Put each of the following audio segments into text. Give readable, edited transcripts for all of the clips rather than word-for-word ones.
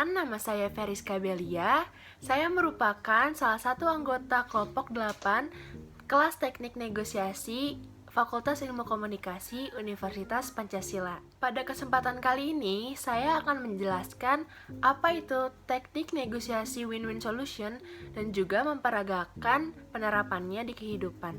Perkenalkan, nama saya Feriska Belia. Saya merupakan salah satu anggota kelompok 8 kelas teknik negosiasi Fakultas Ilmu Komunikasi Universitas Pancasila. Pada kesempatan kali ini, saya akan menjelaskan apa itu teknik negosiasi win-win solution dan juga memperagakan penerapannya di kehidupan.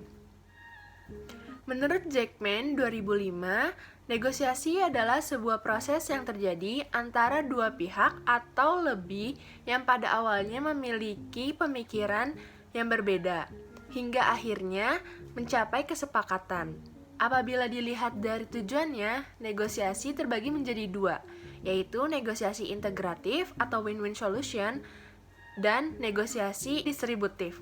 Menurut Jackman 2005, negosiasi adalah sebuah proses yang terjadi antara dua pihak atau lebih yang pada awalnya memiliki pemikiran yang berbeda, hingga akhirnya mencapai kesepakatan. Apabila dilihat dari tujuannya, negosiasi terbagi menjadi dua, yaitu negosiasi integratif atau win-win solution dan negosiasi distributif.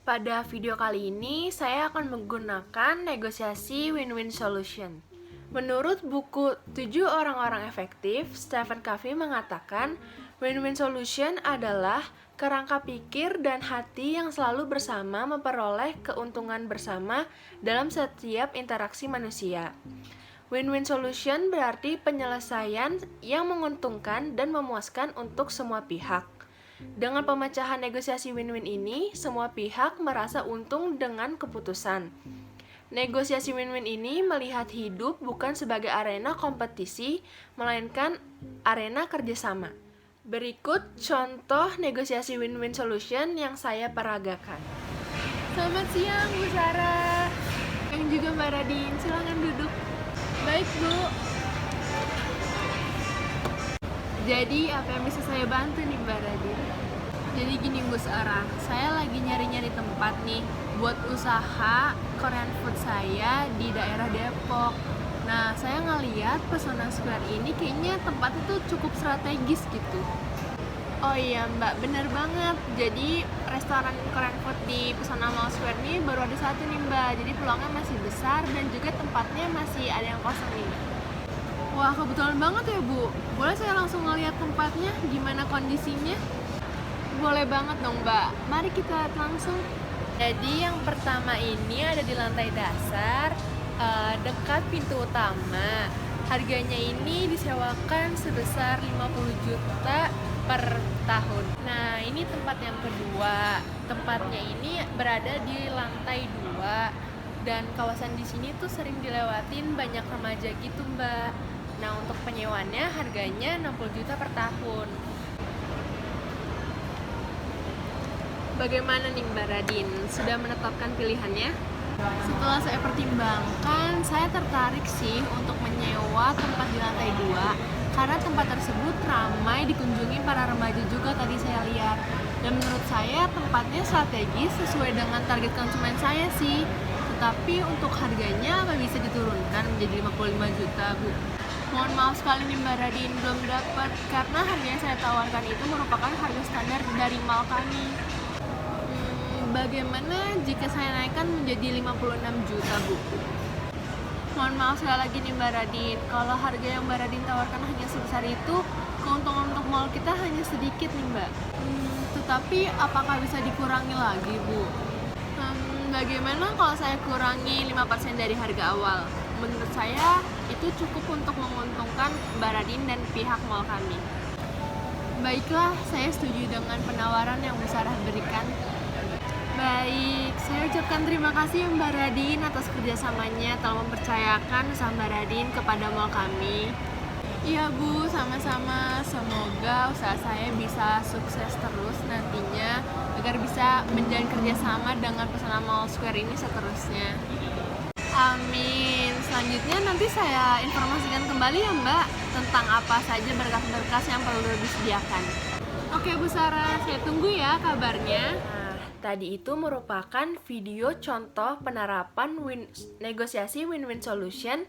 Pada video kali ini, saya akan menggunakan negosiasi win-win solution. Menurut buku 7 Orang-orang Efektif, Stephen Covey mengatakan, win-win solution adalah kerangka pikir dan hati yang selalu bersama memperoleh keuntungan bersama dalam setiap interaksi manusia. Win-win solution berarti penyelesaian yang menguntungkan dan memuaskan untuk semua pihak. Dengan pemecahan negosiasi win-win ini, semua pihak merasa untung dengan keputusan. Negosiasi win-win ini melihat hidup bukan sebagai arena kompetisi, melainkan arena kerjasama. Berikut contoh negosiasi win-win solution yang saya peragakan. Selamat siang, Bu Sarah. Yang juga Mbak Radin, silakan duduk. Baik, Bu. Jadi, apa yang bisa saya bantu nih, Mbak Radin? Jadi gini Bu Sarah, saya lagi nyari-nyari tempat nih buat usaha Korean food saya di daerah Depok. Nah, saya ngeliat Pesona Square ini kayaknya tempatnya tuh cukup strategis gitu. Oh iya Mbak, bener banget. Jadi restoran Korean food di Pesona Mall Square ini baru ada satu nih Mbak. Jadi peluangnya masih besar dan juga tempatnya masih ada yang kosong nih. Wah, kebetulan banget ya Bu. Boleh saya langsung ngeliat tempatnya, gimana kondisinya? Boleh banget dong Mbak. Mari kita lihat langsung. Jadi yang pertama ini ada di lantai dasar, dekat pintu utama. Harganya ini disewakan sebesar 50 juta per tahun. Nah, ini tempat yang kedua. Tempatnya ini berada di lantai 2 dan kawasan di sini tuh sering dilewatin banyak remaja gitu, Mbak. Nah, untuk penyewaannya harganya 60 juta per tahun. Bagaimana nih Mbak Radin? Sudah menetapkan pilihannya? Setelah saya pertimbangkan, saya tertarik sih untuk menyewa tempat di lantai 2 karena tempat tersebut ramai dikunjungi para remaja juga tadi saya lihat. Dan menurut saya tempatnya strategis sesuai dengan target konsumen saya sih. Tetapi untuk harganya apa bisa diturunkan menjadi 55 juta, Bu? Mohon maaf sekali nih Mbak Radin, belum dapat karena harga yang saya tawarkan itu merupakan harga standar dari mall kami. Bagaimana jika saya naikkan menjadi 56 juta, Bu? Mohon maaf sekali lagi nih Mbak Radin, kalau harga yang Mbak Radin tawarkan hanya sebesar itu, keuntungan untuk mall kita hanya sedikit nih Mbak. Tetapi apakah bisa dikurangi lagi, Bu? Bagaimana kalau saya kurangi 5% dari harga awal? Menurut saya, itu cukup untuk menguntungkan Mbak Radin dan pihak mall kami. Baiklah, saya setuju dengan penawaran yang Bu Sarah berikan. Baik, saya ucapkan terima kasih Mbak Radin atas kerjasamanya telah mempercayakan usaha Mbak Radin kepada mall kami. Iya Bu, sama-sama. Semoga usaha saya bisa sukses terus nantinya agar bisa menjalin kerjasama dengan Pesona Mall Square ini seterusnya. Amin. Selanjutnya nanti saya informasikan kembali ya Mbak tentang apa saja berkas-berkas yang perlu disediakan. Oke Bu Sarah, saya tunggu ya kabarnya. Tadi itu merupakan video contoh penerapan negosiasi win-win solution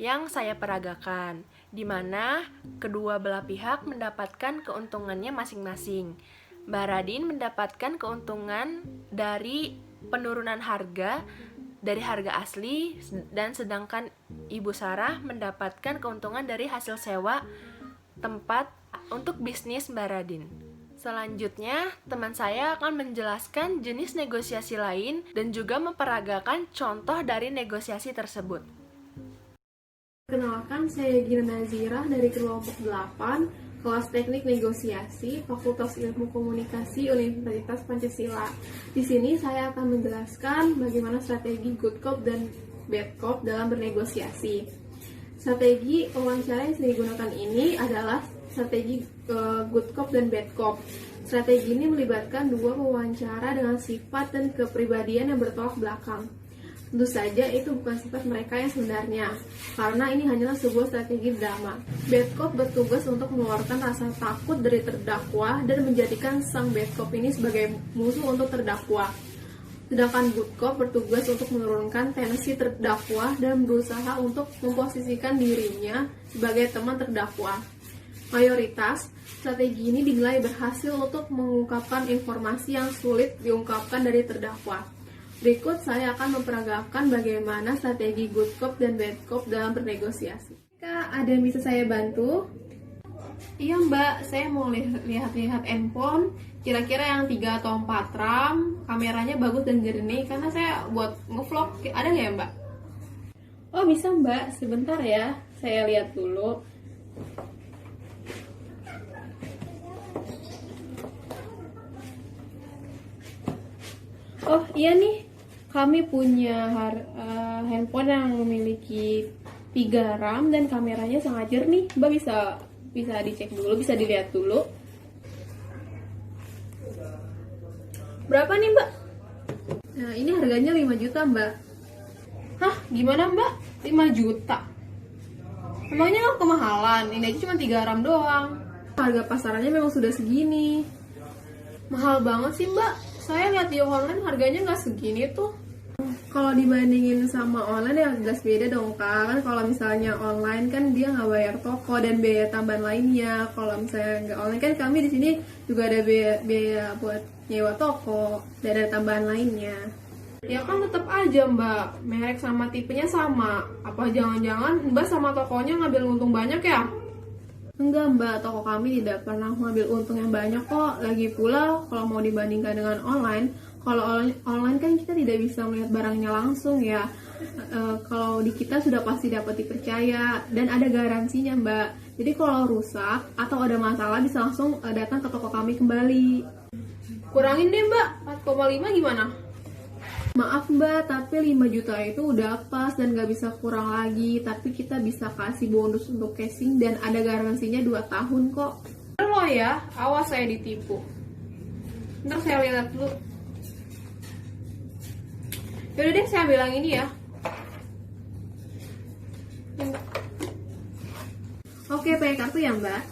yang saya peragakan, di mana kedua belah pihak mendapatkan keuntungannya masing-masing. Mbak Radin mendapatkan keuntungan dari penurunan harga dari harga asli, dan sedangkan Ibu Sarah mendapatkan keuntungan dari hasil sewa tempat untuk bisnis Mbak Radin. Selanjutnya, teman saya akan menjelaskan jenis negosiasi lain dan juga memperagakan contoh dari negosiasi tersebut. Perkenalkan, saya Gina Nazirah dari kelompok 8 kelas Teknik Negosiasi Fakultas Ilmu Komunikasi Universitas Pancasila. Di sini saya akan menjelaskan bagaimana strategi good cop dan bad cop dalam bernegosiasi. Strategi wawancara yang sering digunakan ini adalah strategi good cop dan bad cop. Strategi ini melibatkan dua pewawancara dengan sifat dan kepribadian yang bertolak belakang. Tentu saja itu bukan sifat mereka yang sebenarnya, karena ini hanyalah sebuah strategi drama. Bad cop bertugas untuk mengeluarkan rasa takut dari terdakwa dan menjadikan sang bad cop ini sebagai musuh untuk terdakwa. Sedangkan good cop bertugas untuk menurunkan tensi terdakwa dan berusaha untuk memposisikan dirinya sebagai teman terdakwa. Mayoritas strategi ini dinilai berhasil untuk mengungkapkan informasi yang sulit diungkapkan dari terdakwa. Berikut saya akan memperagakan bagaimana strategi good cop dan bad cop dalam bernegosiasi. Kak, ada yang bisa saya bantu? Iya mbak, saya mau lihat-lihat handphone, kira-kira yang 3 atau 4 RAM, kameranya bagus dan jernih, karena saya buat nge-vlog, ada nggak ya mbak? Oh bisa mbak, sebentar ya, saya lihat dulu. Oh iya nih, kami punya handphone yang memiliki 3 RAM dan kameranya sangat jernih. Mbak bisa dicek dulu, bisa dilihat dulu. Berapa nih mbak? Nah ini harganya 5 juta mbak. Hah gimana mbak? 5 juta? Emangnya nggak kemahalan? Ini aja cuma 3 RAM doang. Harga pasarannya memang sudah segini. Mahal banget sih mbak. Saya lihat di online harganya nggak segini tuh. Kalau dibandingin sama online ya jelas beda dong kak. Kan kalau misalnya online kan dia nggak bayar toko dan biaya tambahan lainnya. Kalau misalnya nggak online kan kami di sini juga ada biaya buat nyewa toko dan ada tambahan lainnya. Ya kan tetap aja mbak, merek sama tipenya sama. Apa jangan-jangan mbak sama tokonya ngambil untung banyak ya? Enggak mbak, toko kami tidak pernah mengambil untung yang banyak kok. Lagi pula kalau mau dibandingkan dengan online, kalau online kan kita tidak bisa melihat barangnya langsung ya. Kalau di kita sudah pasti dapat dipercaya dan ada garansinya mbak. Jadi kalau rusak atau ada masalah bisa langsung datang ke toko kami kembali. Kurangin deh mbak, 4,5 gimana? Maaf mbak, tapi 5 juta itu udah pas dan gak bisa kurang lagi. Tapi kita bisa kasih bonus untuk casing dan ada garansinya 2 tahun kok. Lo ya, awas saya ditipu. Ntar saya lihat dulu. Yaudah deh, saya bilang ini ya. Oke, pakai kartu ya mbak.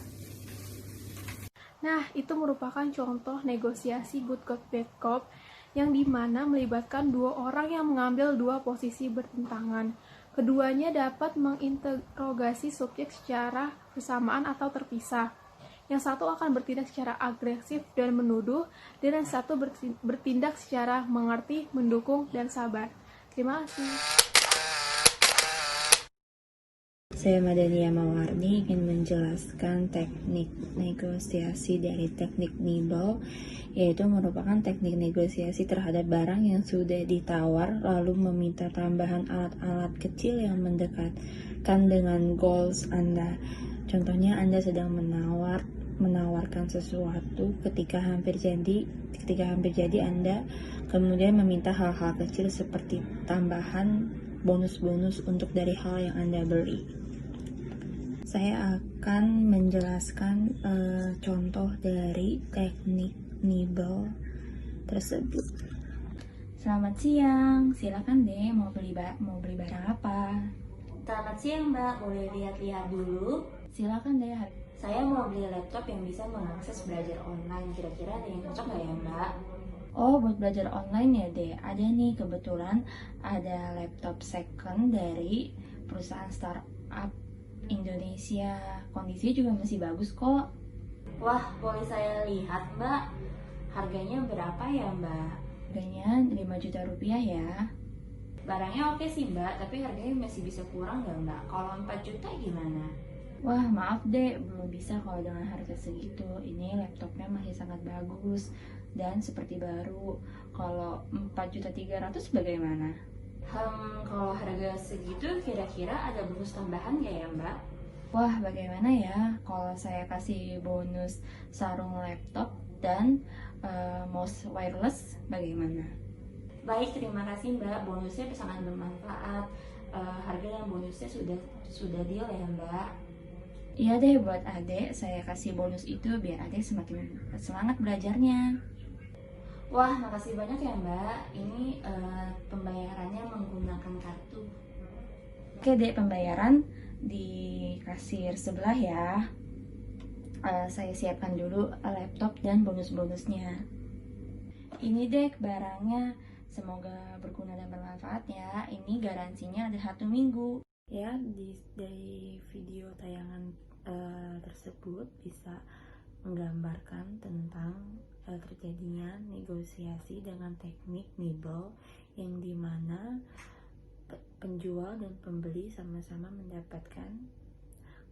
Nah, itu merupakan contoh negosiasi good cop bad cop yang dimana melibatkan 2 orang yang mengambil 2 posisi bertentangan. Keduanya dapat menginterogasi subjek secara bersamaan atau terpisah. Yang satu akan bertindak secara agresif dan menuduh, dan yang satu bertindak secara mengerti, mendukung, dan sabar. Terima kasih. Saya Madania Mawardi ingin menjelaskan teknik negosiasi dari teknik Nibel, yaitu merupakan teknik negosiasi terhadap barang yang sudah ditawar lalu meminta tambahan alat-alat kecil yang mendekatkan dengan goals Anda. Contohnya Anda sedang menawarkan sesuatu ketika hampir jadi Anda kemudian meminta hal-hal kecil seperti tambahan bonus-bonus untuk dari hal yang Anda beli. Saya akan menjelaskan contoh dari teknik Nibel tersebut. Selamat siang, silakan deh mau beli barang apa? Selamat siang Mbak, boleh lihat-lihat dulu? Silakan deh. Saya mau beli laptop yang bisa mengakses belajar online. Kira-kira ada yang cocok nggak ya Mbak? Oh, buat belajar online ya deh. Ada nih, kebetulan ada laptop second dari perusahaan startup Indonesia. Kondisinya juga masih bagus kok. Wah, boleh saya lihat Mbak? Harganya berapa ya Mbak? Harganya 5 juta rupiah ya. Barangnya oke sih Mbak, tapi harganya masih bisa kurang nggak Mbak? Kalau 4 juta gimana? Wah, maaf deh, belum bisa kalau dengan harga segitu. Ini laptopnya masih sangat bagus dan seperti baru. Kalau 4.300.000 bagaimana? Kalau harga segitu kira-kira ada bonus tambahan nggak ya Mbak? Wah, bagaimana ya kalau saya kasih bonus sarung laptop dan mouse wireless, bagaimana? Baik, terima kasih Mbak. Bonusnya sangat bermanfaat. Harga dan bonusnya sudah deal ya Mbak. Iya deh, buat adek saya kasih bonus itu biar adek semakin semangat belajarnya. Wah, makasih banyak ya Mbak. Ini pembayarannya menggunakan kartu. Oke dek, pembayaran di kasir sebelah ya. Saya siapkan dulu laptop dan bonus-bonusnya. Ini dek barangnya, semoga berguna dan bermanfaat ya. Ini garansinya ada 1 minggu. Ya, dari video tayangan tersebut bisa menggambarkan tentang terjadinya negosiasi dengan teknik nibble yang dimana penjual dan pembeli sama-sama mendapatkan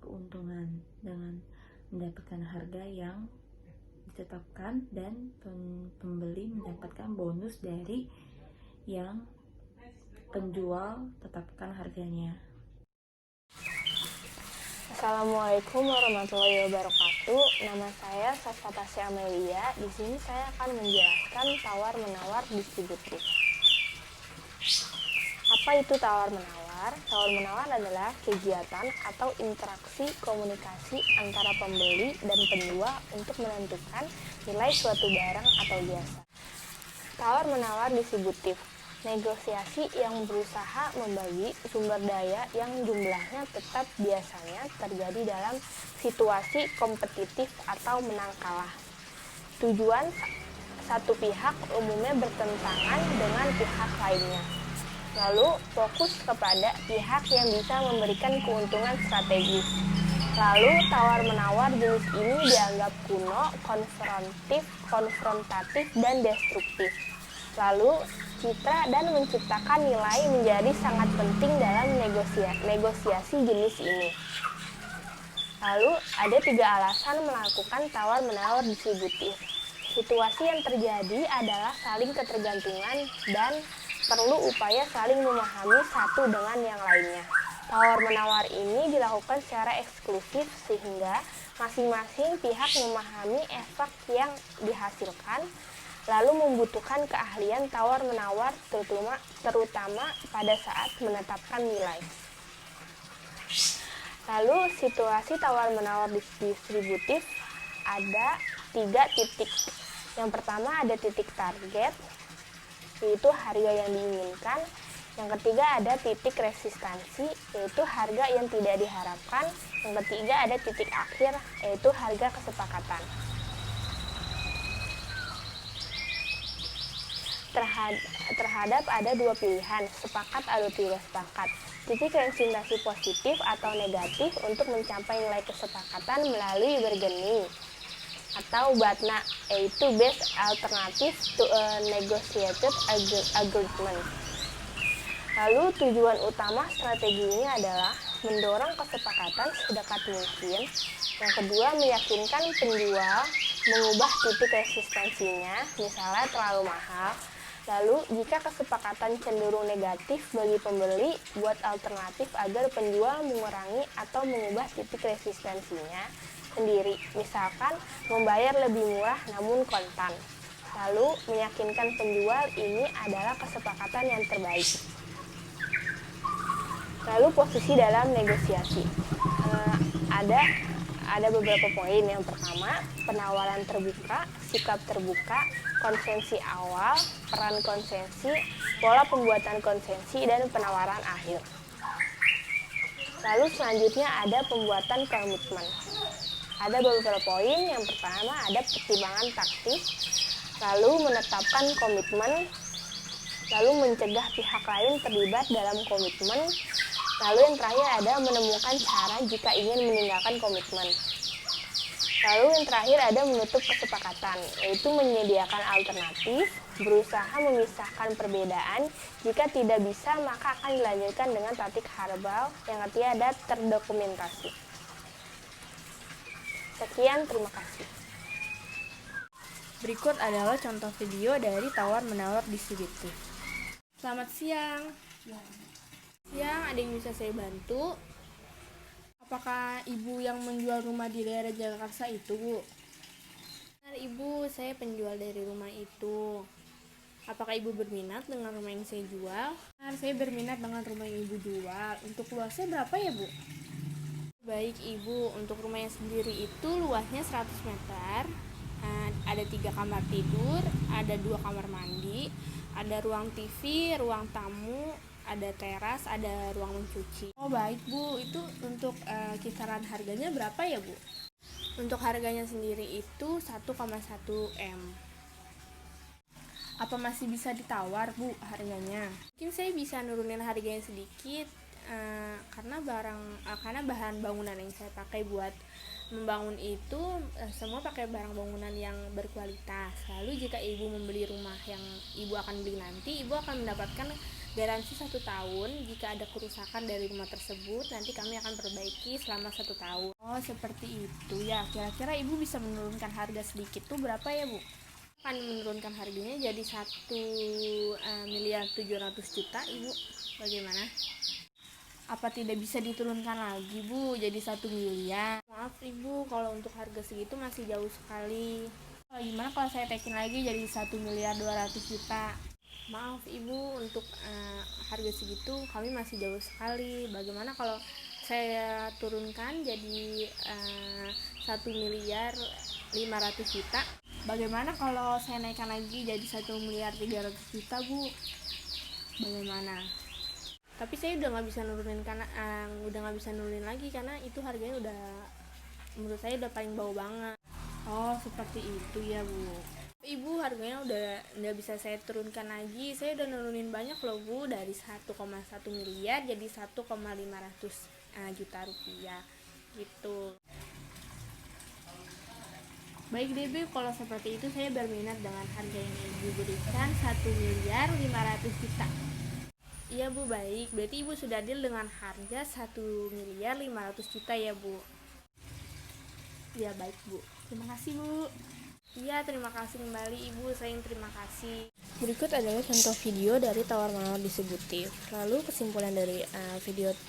keuntungan dengan mendapatkan harga yang ditetapkan dan pembeli mendapatkan bonus dari yang penjual tetapkan harganya. Assalamualaikum warahmatullahi wabarakatuh. Nama saya Sasha Tasya Amelia. Di sini saya akan menjelaskan tawar-menawar distributif. Apa itu tawar-menawar? Tawar-menawar adalah kegiatan atau interaksi komunikasi antara pembeli dan penjual untuk menentukan nilai suatu barang atau jasa. Tawar-menawar distributif. Negosiasi yang berusaha membagi sumber daya yang jumlahnya tetap biasanya terjadi dalam situasi kompetitif atau menang kalah. Tujuan satu pihak umumnya bertentangan dengan pihak lainnya. Lalu fokus kepada pihak yang bisa memberikan keuntungan strategis. Lalu tawar-menawar jenis ini dianggap kuno, konfrontatif, dan destruktif. Lalu citra dan menciptakan nilai menjadi sangat penting dalam negosiasi jenis ini. Lalu ada 3 alasan melakukan tawar-menawar distributif. Situasi yang terjadi adalah saling ketergantungan dan perlu upaya saling memahami satu dengan yang lainnya. Tawar-menawar ini dilakukan secara eksklusif sehingga masing-masing pihak memahami efek yang dihasilkan, lalu membutuhkan keahlian tawar-menawar terutama pada saat menetapkan nilai. Lalu situasi tawar-menawar distributif ada 3 titik. Yang pertama ada titik target, yaitu harga yang diinginkan. Yang ketiga ada titik resistansi, yaitu harga yang tidak diharapkan. Yang ketiga ada titik akhir, yaitu harga kesepakatan. Terhadap ada 2 pilihan, sepakat atau tidak sepakat. Titik representasi positif atau negatif untuk mencapai nilai kesepakatan melalui bargaining atau BATNA, yaitu best alternative to a negotiated agreement. Lalu tujuan utama strategi ini adalah mendorong kesepakatan sedekat mungkin. Yang kedua, meyakinkan penjual mengubah titik resistensinya, misalnya terlalu mahal. Lalu, jika kesepakatan cenderung negatif bagi pembeli, buat alternatif agar penjual mengurangi atau mengubah titik resistensinya sendiri, misalkan membayar lebih murah namun kontan. Lalu, meyakinkan penjual ini adalah kesepakatan yang terbaik. Lalu, posisi dalam negosiasi. Ada beberapa poin. Yang pertama, penawaran terbuka, sikap terbuka, konsensi awal, peran konsensi, pola pembuatan konsensi, dan penawaran akhir. Lalu selanjutnya ada pembuatan komitmen. Ada beberapa poin. Yang pertama ada pertimbangan taktis, lalu menetapkan komitmen, lalu mencegah pihak lain terlibat dalam komitmen, lalu yang terakhir ada menemukan cara jika ingin meninggalkan komitmen. Lalu yang terakhir ada menutup kesepakatan, yaitu menyediakan alternatif, berusaha memisahkan perbedaan. Jika tidak bisa, maka akan dilanjutkan dengan taktik herbal yang artinya ada terdokumentasi. Sekian, terima kasih. Berikut adalah contoh video dari tawar-menawar distributif. Selamat siang. Siang, ada yang bisa saya bantu? Apakah ibu yang menjual rumah di daerah Jagakarsa itu, Bu? Benar ibu, saya penjual dari rumah itu. Apakah ibu berminat dengan rumah yang saya jual? Benar, saya berminat dengan rumah yang ibu jual. Untuk luasnya berapa ya Bu? Baik ibu, untuk rumahnya sendiri itu luasnya 100 meter. Ada 3 kamar tidur, ada 2 kamar mandi, ada ruang TV, ruang tamu, ada teras, ada ruang mencuci. Oh baik Bu, itu untuk kisaran harganya berapa ya Bu? Untuk harganya sendiri itu 1,1 M. Apa masih bisa ditawar Bu harganya? Mungkin saya bisa nurunin harganya sedikit karena bahan bangunan yang saya pakai buat membangun itu semua pakai barang bangunan yang berkualitas. Lalu jika ibu membeli rumah yang ibu akan beli nanti, ibu akan mendapatkan garansi 1 tahun. Jika ada kerusakan dari rumah tersebut, nanti kami akan perbaiki selama 1 tahun. Oh seperti itu ya. Kira-kira ibu bisa menurunkan harga sedikit tuh berapa ya Bu? Akan menurunkan harganya jadi 1.700.000.000 ibu. Bagaimana? Apa tidak bisa diturunkan lagi Bu jadi 1 miliar? Maaf ibu, kalau untuk harga segitu masih jauh sekali. Gimana kalau saya taikin lagi jadi 1.200.000.000? Maaf ibu, untuk harga segitu kami masih jauh sekali. Bagaimana kalau saya turunkan jadi 1.500.000.000? Bagaimana kalau saya naikkan lagi jadi 1.300.000.000 Bu? Bagaimana? Tapi saya udah nggak bisa nurunin lagi karena itu harganya udah, menurut saya udah paling bau banget. Oh seperti itu ya Bu. Ibu, harganya udah nggak bisa saya turunkan lagi. Saya udah nurunin banyak loh Bu, dari 1,1 miliar jadi 1,500 juta rupiah gitu. Baik deh Bu, kalau seperti itu saya berminat dengan harga yang ibu berikan 1.500.000.000. Iya Bu, baik. Berarti ibu sudah deal dengan harga 1.500.000.000 ya Bu. Ya baik Bu. Terima kasih Bu. Iya, terima kasih kembali Ibu. Saya yang terima kasih. Berikut adalah contoh video dari tawar-menawar distributif. Lalu kesimpulan dari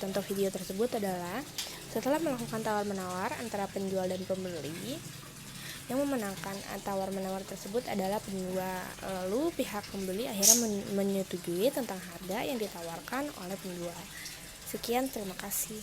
contoh video tersebut adalah setelah melakukan tawar-menawar antara penjual dan pembeli, yang memenangkan tawar-menawar tersebut adalah penjual. Lalu pihak pembeli akhirnya menyetujui tentang harga yang ditawarkan oleh penjual. Sekian, terima kasih.